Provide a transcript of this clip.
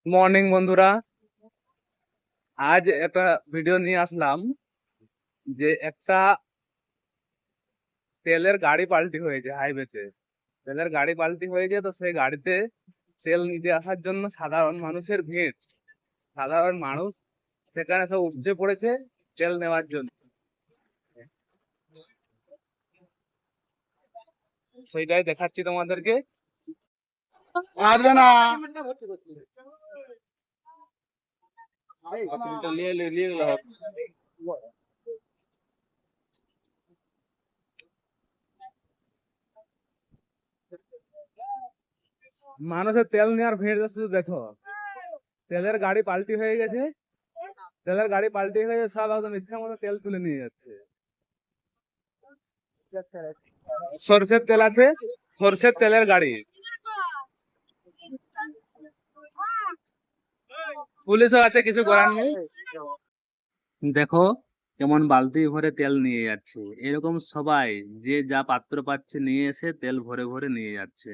Morning বন্ধুরা, আজ একটা ভিডিও নিয়ে আসলাম যে একটা তেলের গাড়ি পাল্টি হয়েছে হাইওয়েতে। তেলের গাড়ি পাল্টি হয়েছে, তো সেই গাড়িতে তেল নিতে আসার জন্য সাধারণ মানুষের ভিড়। সাধারণ মানুষ সেখানে সব উপচে পড়েছে তেল নেওয়ার জন্য। সেইটাই দেখাচ্ছি তোমাদেরকে। আসবে না। নিয়ে গেলে হবে। মানুষের তেল নেওয়ার ভিড় শুধু দেখো। তেলের গাড়ি পাল্টি হয়ে গেছে, তেলের গাড়ি পাল্টি হয়ে গেছে, সব একদম ইচ্ছা মতো তেল তুলে নিয়ে যাচ্ছে। সরষের তেল আছে, সরষের তেলের গাড়ি। পুলিশও আছে, কিছু করার নেই। দেখো কেমন বালতি ভরে তেল নিয়ে যাচ্ছে। এরকম সবাই যে যা পাত্র পাচ্ছে নিয়ে এসে তেল ভরে ভরে নিয়ে যাচ্ছে।